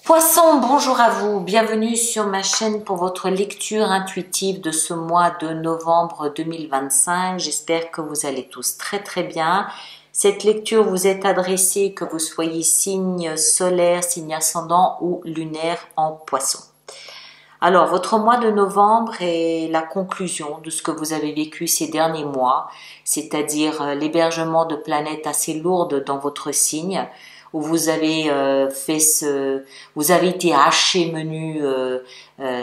Poisson, bonjour à vous, bienvenue sur ma chaîne pour votre lecture intuitive de ce mois de novembre 2025. J'espère que vous allez tous très bien. Cette lecture vous est adressée que vous soyez signe solaire, signe ascendant ou lunaire en Poisson. Alors, votre mois de novembre est la conclusion de ce que vous avez vécu ces derniers mois, c'est-à-dire l'hébergement de planètes assez lourdes dans votre signe, où vous avez vous avez été haché menu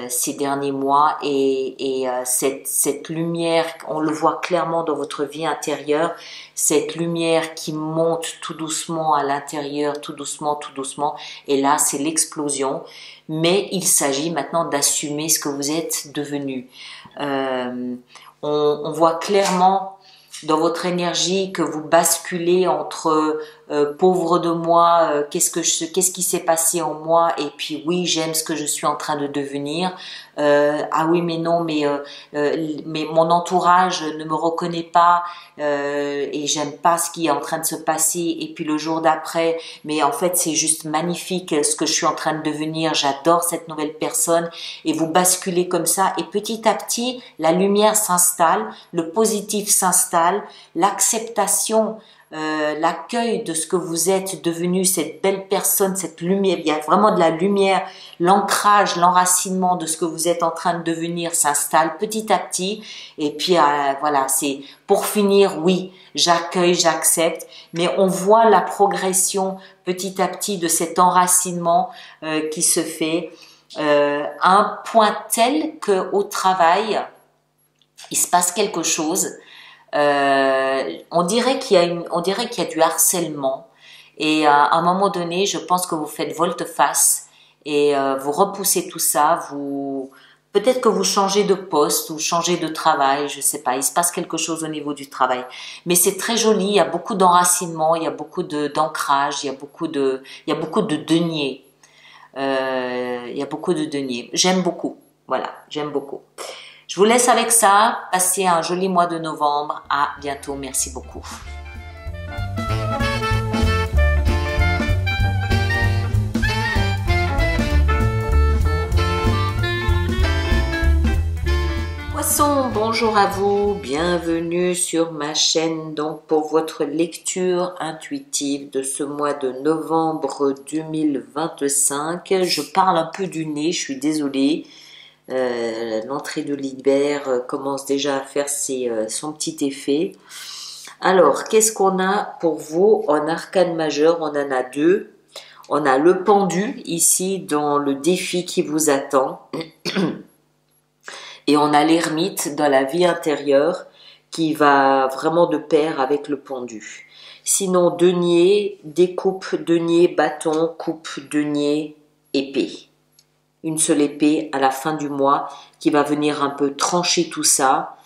ces derniers mois et cette lumière, on le voit clairement dans votre vie intérieure, cette lumière qui monte tout doucement à l'intérieur, tout doucement, et là c'est l'explosion. Mais il s'agit maintenant d'assumer ce que vous êtes devenu. On voit clairement dans votre énergie que vous basculez entre pauvre de moi, qu'est-ce qui s'est passé en moi, et puis oui, j'aime ce que je suis en train de devenir. Ah oui, mais non, mais mon entourage ne me reconnaît pas et j'aime pas ce qui est en train de se passer. Et puis le jour d'après, mais en fait c'est juste magnifique ce que je suis en train de devenir. J'adore cette nouvelle personne, et vous basculez comme ça. Et petit à petit, la lumière s'installe, le positif s'installe, l'acceptation. L'accueil de ce que vous êtes devenu, cette belle personne, cette lumière, il y a vraiment de la lumière, l'ancrage, l'enracinement de ce que vous êtes en train de devenir s'installe petit à petit. Et puis voilà, c'est pour finir, oui, j'accueille, j'accepte, mais on voit la progression petit à petit de cet enracinement qui se fait à un point tel que au travail, il se passe quelque chose. On dirait qu'il y a du harcèlement, et à un moment donné, je pense que vous faites volte-face et vous repoussez tout ça. Peut-être que vous changez de poste ou changez de travail, je sais pas. Il se passe quelque chose au niveau du travail, mais c'est très joli. Il y a beaucoup d'enracinement, il y a beaucoup d'ancrage, il y a beaucoup de deniers. Il y a beaucoup de deniers. J'aime beaucoup. Voilà, j'aime beaucoup. Je vous laisse avec ça. Passez un joli mois de novembre. À bientôt. Merci beaucoup. Poisson, bonjour à vous. Bienvenue sur ma chaîne donc pour votre lecture intuitive de ce mois de novembre 2025. Je parle un peu du nez, je suis désolée. L'entrée de l'hiver commence déjà à faire son petit effet. Alors, qu'est-ce qu'on a pour vous en arcane majeur? On en a deux. On a le pendu ici dans le défi qui vous attend. Et on a l'ermite dans la vie intérieure qui va vraiment de pair avec le pendu. Sinon, denier, découpe, denier, bâton, coupe, denier, épée. Une seule épée à la fin du mois qui va venir un peu trancher tout ça,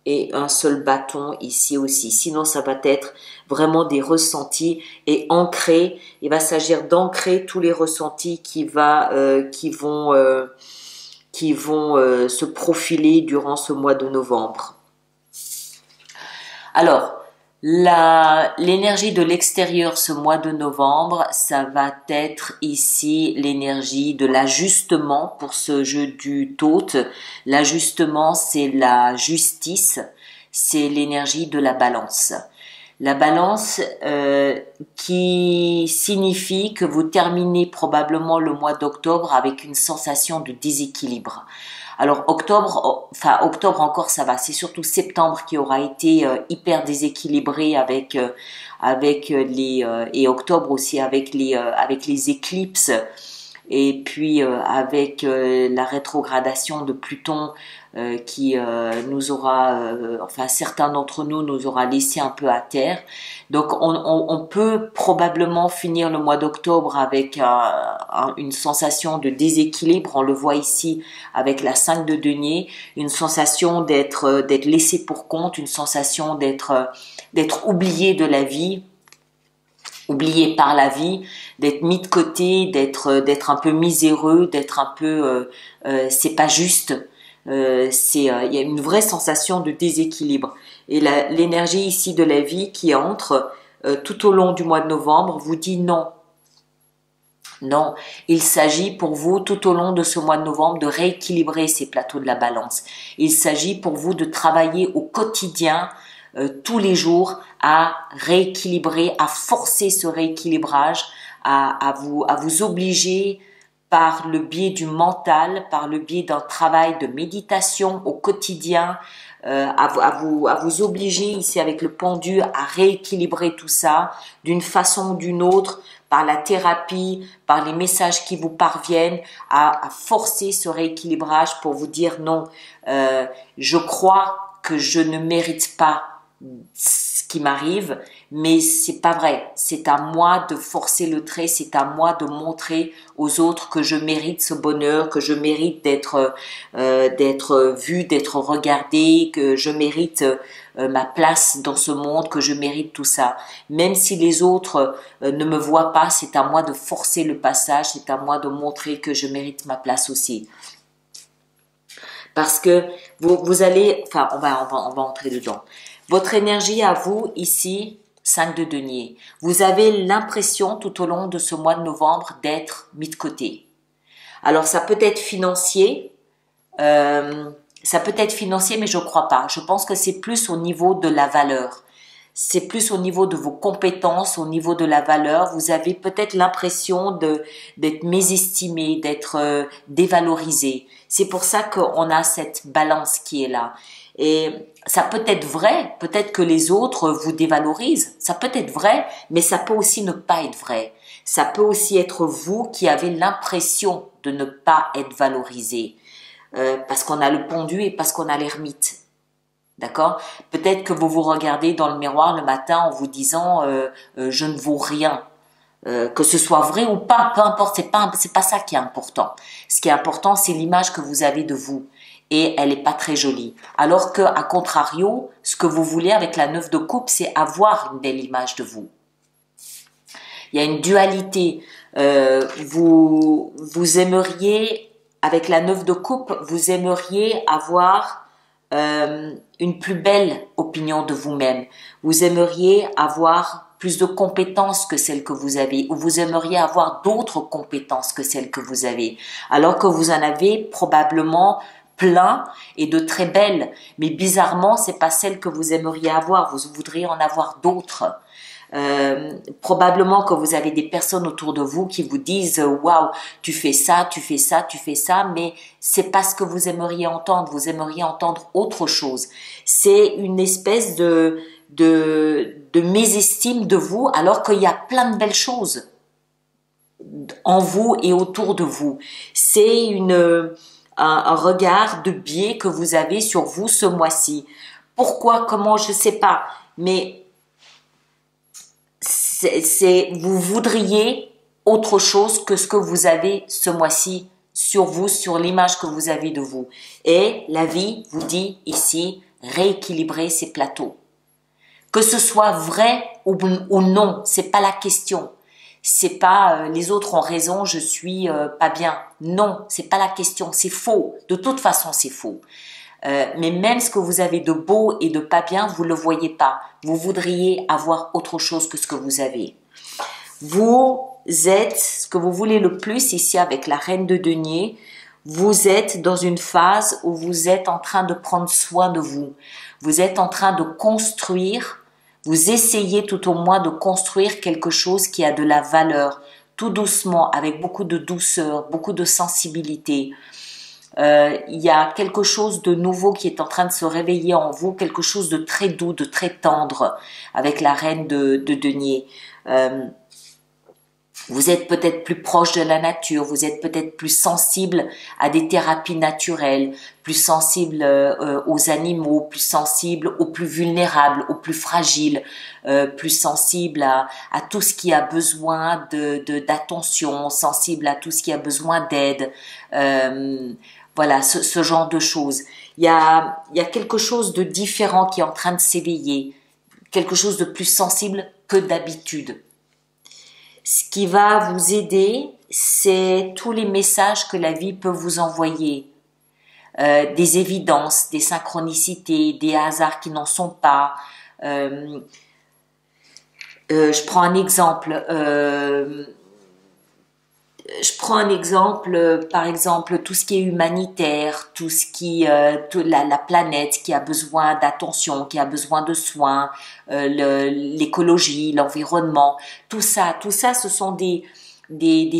et un seul bâton ici aussi. Sinon, ça va être vraiment des ressentis et ancrer. Il va s'agir d'ancrer tous les ressentis qui vont se profiler durant ce mois de novembre. Alors, l'énergie de l'extérieur ce mois de novembre, ça va être ici l'énergie de l'ajustement pour ce jeu du Thoth. L'ajustement, c'est la justice, c'est l'énergie de la balance. La balance qui signifie que vous terminez probablement le mois d'octobre avec une sensation de déséquilibre. Alors octobre encore ça va, c'est surtout septembre qui aura été hyper déséquilibré avec et octobre aussi avec les éclipses, et puis avec la rétrogradation de Pluton qui nous aura, certains d'entre nous aura laissé un peu à terre. Donc on peut probablement finir le mois d'octobre avec une sensation de déséquilibre. On le voit ici avec la 5 de denier, une sensation d'être laissé pour compte, une sensation d'être oublié de la vie, oublié par la vie, d'être mis de côté, d'être un peu miséreux, d'être un peu c'est pas juste. Il y a une vraie sensation de déséquilibre, et l'énergie ici de la vie qui entre tout au long du mois de novembre vous dit non. Non, il s'agit pour vous tout au long de ce mois de novembre de rééquilibrer ces plateaux de la balance. Il s'agit pour vous de travailler au quotidien, tous les jours, à rééquilibrer, à forcer ce rééquilibrage, à vous obliger par le biais du mental, par le biais d'un travail de méditation au quotidien, à vous obliger ici avec le pendu à rééquilibrer tout ça d'une façon ou d'une autre, par la thérapie, par les messages qui vous parviennent, à forcer ce rééquilibrage pour vous dire non, je crois que je ne mérite pas ce qui m'arrive, mais c'est pas vrai. C'est à moi de forcer le trait, c'est à moi de montrer aux autres que je mérite ce bonheur, que je mérite d'être vu, d'être regardé, que je mérite ma place dans ce monde, que je mérite tout ça. Même si les autres ne me voient pas, c'est à moi de forcer le passage, c'est à moi de montrer que je mérite ma place aussi. Parce que vous allez, enfin, on va entrer dedans. Votre énergie à vous, ici, 5 de denier. Vous avez l'impression tout au long de ce mois de novembre d'être mis de côté. Alors, ça peut être financier, mais je crois pas. Je pense que c'est plus au niveau de la valeur. C'est plus au niveau de vos compétences, au niveau de la valeur. Vous avez peut-être l'impression d'être mésestimé, d'être dévalorisé. C'est pour ça qu'on a cette balance qui est là. Et ça peut être vrai, peut-être que les autres vous dévalorisent, ça peut être vrai, mais ça peut aussi ne pas être vrai. Ça peut aussi être vous qui avez l'impression de ne pas être valorisé, parce qu'on a le pendu et parce qu'on a l'ermite. D'accord? Peut-être que vous vous regardez dans le miroir le matin en vous disant je ne vaux rien. Que ce soit vrai ou pas, peu importe, c'est pas ça qui est important. Ce qui est important, c'est l'image que vous avez de vous. Et elle est pas très jolie. Alors que, à contrario, ce que vous voulez avec la 9 de coupe, c'est avoir une belle image de vous. Il y a une dualité. Vous aimeriez, avec la 9 de coupe, vous aimeriez avoir une plus belle opinion de vous-même. Vous aimeriez avoir plus de compétences que celles que vous avez, ou vous aimeriez avoir d'autres compétences que celles que vous avez, alors que vous en avez probablement plein et de très belles, mais bizarrement, c'est pas celle que vous aimeriez avoir, vous voudriez en avoir d'autres. Probablement que vous avez des personnes autour de vous qui vous disent waouh, tu fais ça, tu fais ça, tu fais ça, mais c'est pas ce que vous aimeriez entendre. Vous aimeriez entendre autre chose. C'est une espèce de mésestime de vous, alors qu'il y a plein de belles choses en vous et autour de vous. C'est un regard de biais que vous avez sur vous ce mois-ci. Pourquoi, comment, je sais pas, mais vous voudriez autre chose que ce que vous avez ce mois-ci sur vous, sur l'image que vous avez de vous. Et la vie vous dit ici, rééquilibrer ces plateaux. Que ce soit vrai ou non, c'est pas la question. C'est pas les autres ont raison, je suis pas bien. Non, c'est pas la question, c'est faux. De toute façon, c'est faux. Mais même ce que vous avez de beau et de pas bien, vous le voyez pas. Vous voudriez avoir autre chose que ce que vous avez. Vous êtes ce que vous voulez le plus ici avec la reine de denier. Vous êtes dans une phase où vous êtes en train de prendre soin de vous. Vous êtes en train de construire. Vous essayez tout au moins de construire quelque chose qui a de la valeur, tout doucement, avec beaucoup de douceur, beaucoup de sensibilité. Il y a quelque chose de nouveau qui est en train de se réveiller en vous, quelque chose de très doux, de très tendre avec la reine de denier. Vous êtes peut-être plus proche de la nature, vous êtes peut-être plus sensible à des thérapies naturelles, plus sensible aux animaux, plus sensible aux plus vulnérables, aux plus fragiles, plus sensible à tout ce qui a besoin d'attention, sensible à tout ce qui a besoin d'aide. Voilà, ce genre de choses. Il y a quelque chose de différent qui est en train de s'éveiller, quelque chose de plus sensible que d'habitude. Ce qui va vous aider, c'est tous les messages que la vie peut vous envoyer. Des évidences, des synchronicités, des hasards qui n'en sont pas. Je prends un exemple. Par exemple, tout ce qui est humanitaire, tout ce qui, la planète qui a besoin d'attention, qui a besoin de soins, l'écologie, l'environnement, tout ça, ce sont des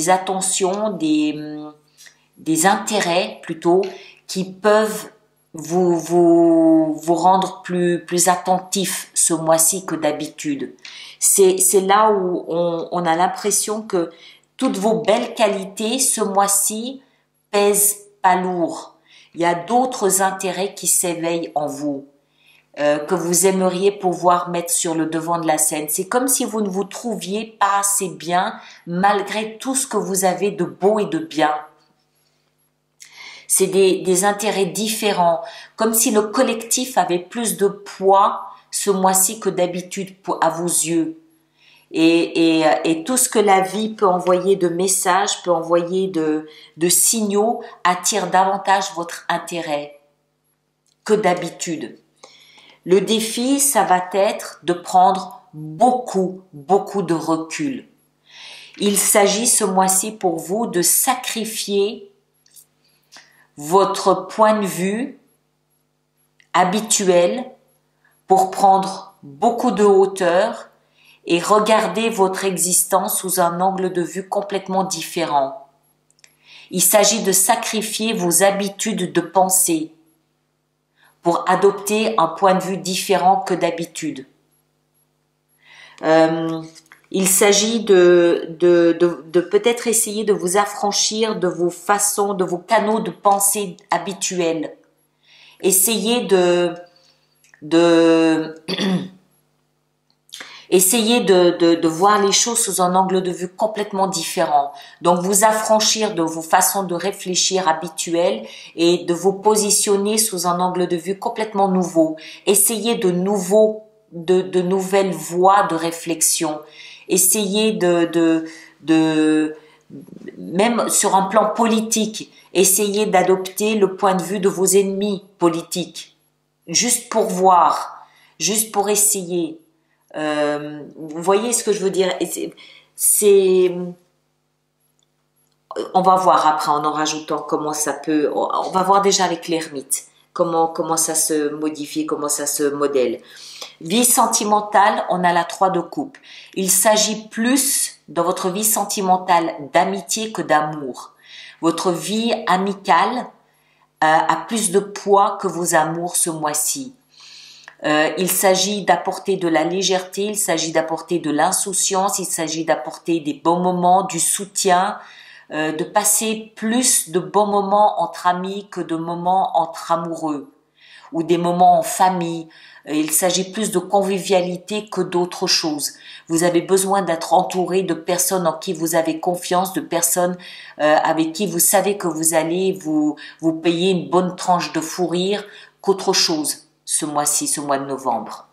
attentions, des intérêts plutôt qui peuvent vous rendre plus attentif ce mois-ci que d'habitude. C'est là où on a l'impression que toutes vos belles qualités ce mois-ci pèsent pas lourd. Il y a d'autres intérêts qui s'éveillent en vous, que vous aimeriez pouvoir mettre sur le devant de la scène. C'est comme si vous ne vous trouviez pas assez bien malgré tout ce que vous avez de beau et de bien. C'est des intérêts différents, comme si le collectif avait plus de poids ce mois-ci que d'habitude à vos yeux. Et tout ce que la vie peut envoyer de messages, peut envoyer de signaux, attire davantage votre intérêt que d'habitude. Le défi, ça va être de prendre beaucoup de recul. Il s'agit ce mois-ci pour vous de sacrifier votre point de vue habituel pour prendre beaucoup de hauteur et regarder votre existence sous un angle de vue complètement différent. Il s'agit de sacrifier vos habitudes de pensée pour adopter un point de vue différent que d'habitude. Il s'agit de peut-être essayer de vous affranchir de vos façons, de vos canaux de pensée habituels. Essayez essayez de voir les choses sous un angle de vue complètement différent. Donc, vous affranchir de vos façons de réfléchir habituelles et de vous positionner sous un angle de vue complètement nouveau. Essayez de nouvelles voies de réflexion. Essayez même sur un plan politique, essayez d'adopter le point de vue de vos ennemis politiques. Juste pour voir, juste pour essayer. Vous voyez ce que je veux dire? On va voir après en rajoutant comment ça peut. On va voir déjà avec l'ermite comment ça se modifie, comment ça se modèle. Vie sentimentale, on a la 3 de coupe. Il s'agit plus dans votre vie sentimentale d'amitié que d'amour. Votre vie amicale a plus de poids que vos amours ce mois-ci. Il s'agit d'apporter de la légèreté, il s'agit d'apporter de l'insouciance, il s'agit d'apporter des bons moments, du soutien, de passer plus de bons moments entre amis que de moments entre amoureux ou des moments en famille. Il s'agit plus de convivialité que d'autres choses. Vous avez besoin d'être entouré de personnes en qui vous avez confiance, de personnes avec qui vous savez que vous allez vous payer une bonne tranche de fou rire qu'autre chose ce mois-ci, ce mois de novembre.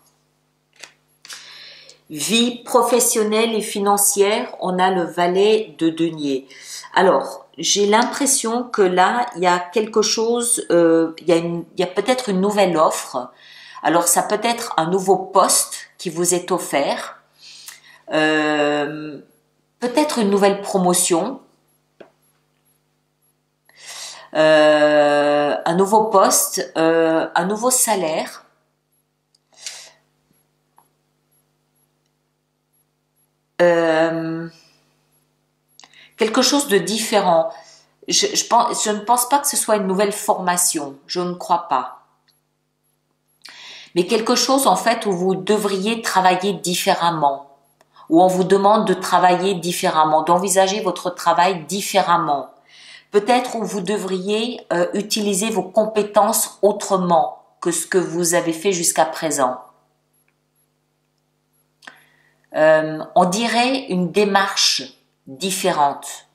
Vie professionnelle et financière, on a le valet de denier. Alors, j'ai l'impression que là, il y a quelque chose, il y a peut-être une nouvelle offre. Alors, ça peut être un nouveau poste qui vous est offert, peut-être une nouvelle promotion, un nouveau poste, un nouveau salaire. Quelque chose de différent. Je ne pense pas que ce soit une nouvelle formation. Je ne crois pas. Mais quelque chose en fait où vous devriez travailler différemment, où on vous demande de travailler différemment, d'envisager votre travail différemment. Peut-être où vous devriez utiliser vos compétences autrement que ce que vous avez fait jusqu'à présent. On dirait une démarche différente.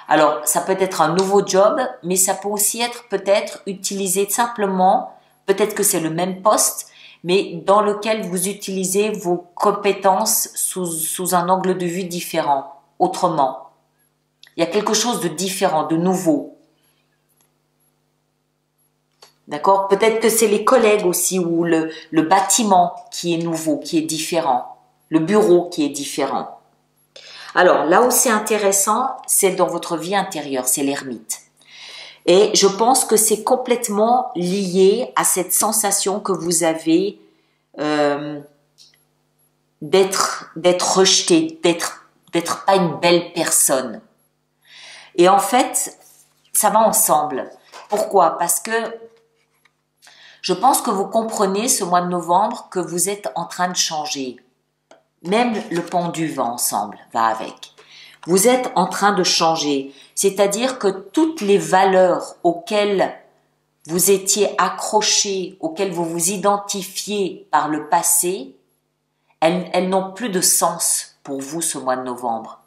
Alors, ça peut être un nouveau job, mais ça peut aussi être peut-être utilisé simplement, peut-être que c'est le même poste, mais dans lequel vous utilisez vos compétences sous un angle de vue différent, autrement. Il y a quelque chose de différent, de nouveau. D'accord? Peut-être que c'est les collègues aussi ou le bâtiment qui est nouveau, qui est différent. le bureau qui est différent. Alors, là où c'est intéressant, c'est dans votre vie intérieure, c'est l'ermite. Et je pense que c'est complètement lié à cette sensation que vous avez d'être rejeté, d'être pas une belle personne. Et en fait, ça va ensemble. Pourquoi? Parce que je pense que vous comprenez ce mois de novembre que vous êtes en train de changer. Même le pendu va ensemble, va avec. Vous êtes en train de changer. C'est-à-dire que toutes les valeurs auxquelles vous étiez accrochés, auxquelles vous vous identifiez par le passé, elles n'ont plus de sens pour vous ce mois de novembre.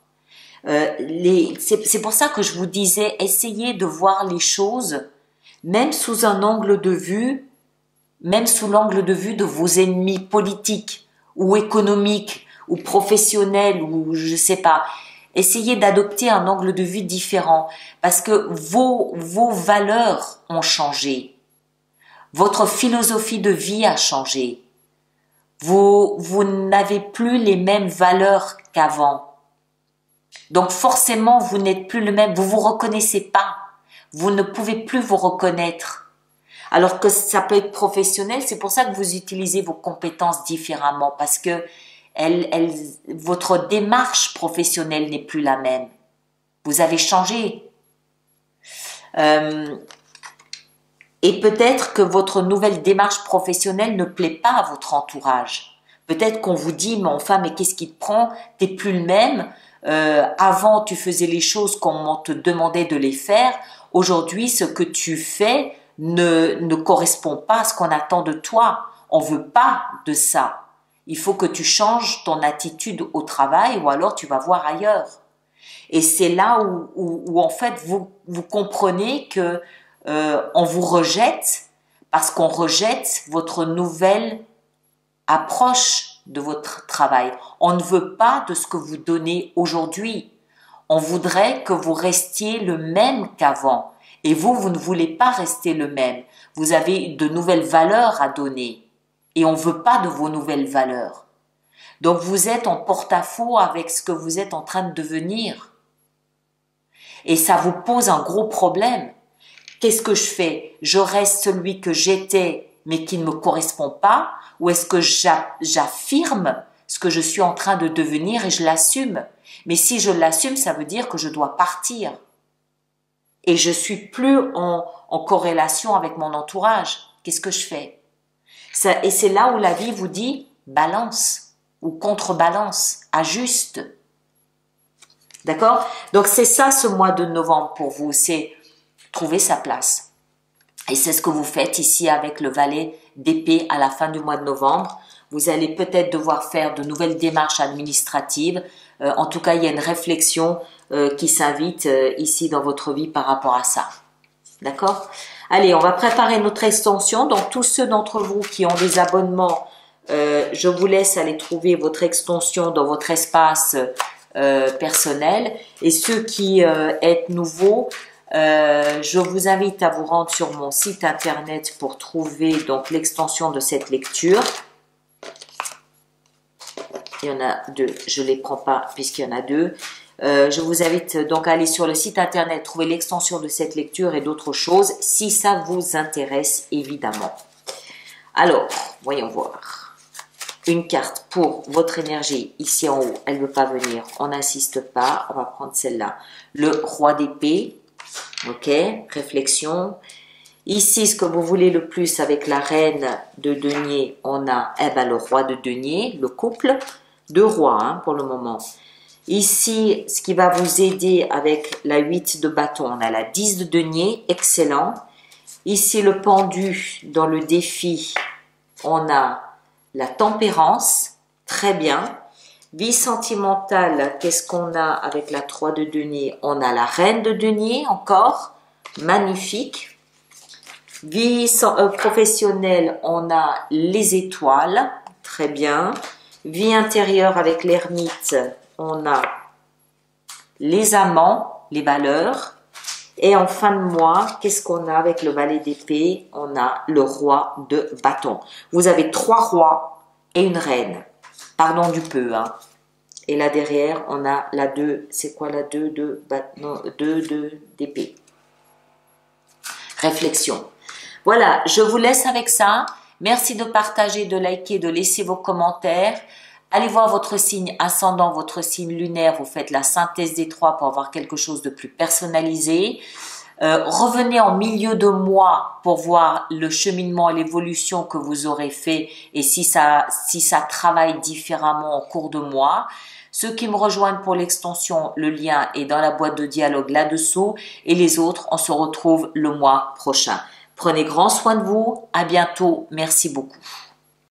C'est pour ça que je vous disais, essayez de voir les choses, même sous un angle de vue, même sous l'angle de vue de vos ennemis politiques ou économiques ou professionnels ou je sais pas. Essayez d'adopter un angle de vue différent parce que vos valeurs ont changé. Votre philosophie de vie a changé. Vous n'avez plus les mêmes valeurs qu'avant. Donc forcément, vous n'êtes plus le même, vous vous reconnaissez pas. Vous ne pouvez plus vous reconnaître. Alors que ça peut être professionnel, c'est pour ça que vous utilisez vos compétences différemment parce que votre démarche professionnelle n'est plus la même. Vous avez changé. Et peut-être que votre nouvelle démarche professionnelle ne plaît pas à votre entourage. Peut-être qu'on vous dit, mais enfin, mais qu'est-ce qui te prend? T'es plus le même. Avant, tu faisais les choses comme on te demandait de les faire. Aujourd'hui, ce que tu fais ne correspond pas à ce qu'on attend de toi. On veut pas de ça. Il faut que tu changes ton attitude au travail ou alors tu vas voir ailleurs. Et c'est là où en fait vous comprenez que on vous rejette parce qu'on rejette votre nouvelle approche de votre travail. On ne veut pas de ce que vous donnez aujourd'hui. On voudrait que vous restiez le même qu'avant. Et vous ne voulez pas rester le même. Vous avez de nouvelles valeurs à donner. Et on ne veut pas de vos nouvelles valeurs. Donc vous êtes en porte-à-faux avec ce que vous êtes en train de devenir. Et ça vous pose un gros problème. Qu'est-ce que je fais? Je reste celui que j'étais mais qui ne me correspond pas? Ou est-ce que j'affirme ce que je suis en train de devenir et je l'assume? Mais si je l'assume, ça veut dire que je dois partir. Et je suis plus en corrélation avec mon entourage. Qu'est-ce que je fais? Et c'est là où la vie vous dit balance ou contrebalance, ajuste. D'accord? Donc c'est ça ce mois de novembre pour vous, c'est trouver sa place. Et c'est ce que vous faites ici avec le valet d'épée à la fin du mois de novembre. Vous allez peut-être devoir faire de nouvelles démarches administratives. En tout cas, il y a une réflexion qui s'invite ici dans votre vie par rapport à ça. D'accord? Allez, on va préparer notre extension. Donc, tous ceux d'entre vous qui ont des abonnements, je vous laisse aller trouver votre extension dans votre espace personnel. Et ceux qui êtes nouveaux, je vous invite à vous rendre sur mon site internet pour trouver donc l'extension de cette lecture. Il y en a deux, je ne les prends pas puisqu'il y en a deux. Je vous invite donc à aller sur le site internet, trouver l'extension de cette lecture et d'autres choses si ça vous intéresse évidemment. Alors, voyons voir. Une carte pour votre énergie ici en haut, elle ne veut pas venir, on n'insiste pas, on va prendre celle-là. Le roi d'épée, ok, réflexion. Ici, ce que vous voulez le plus avec la reine de denier, on a le roi de denier, le couple. Deux rois hein, pour le moment. Ici, ce qui va vous aider avec la 8 de bâton, on a la 10 de denier, excellent. Ici, le pendu dans le défi, on a la tempérance, très bien. Vie sentimentale, qu'est-ce qu'on a avec la 3 de denier? On a la reine de denier encore, magnifique. Vie professionnelle, on a les étoiles, très bien. Vie intérieure avec l'ermite, on a les amants, les valeurs. Et en fin de mois, qu'est-ce qu'on a avec le valet d'épée? On a le roi de bâton. Vous avez 3 rois et une reine. Pardon du peu, hein. Et là derrière, on a la 2. C'est quoi la 2 de 2 d'épée. Réflexion. Voilà, je vous laisse avec ça. Merci de partager, de liker, de laisser vos commentaires. Allez voir votre signe ascendant, votre signe lunaire. Vous faites la synthèse des trois pour avoir quelque chose de plus personnalisé. Revenez en milieu de mois pour voir le cheminement et l'évolution que vous aurez fait et si ça travaille différemment en cours de mois. Ceux qui me rejoignent pour l'extension, le lien est dans la boîte de dialogue là-dessous et les autres, on se retrouve le mois prochain. Prenez grand soin de vous, à bientôt, merci beaucoup.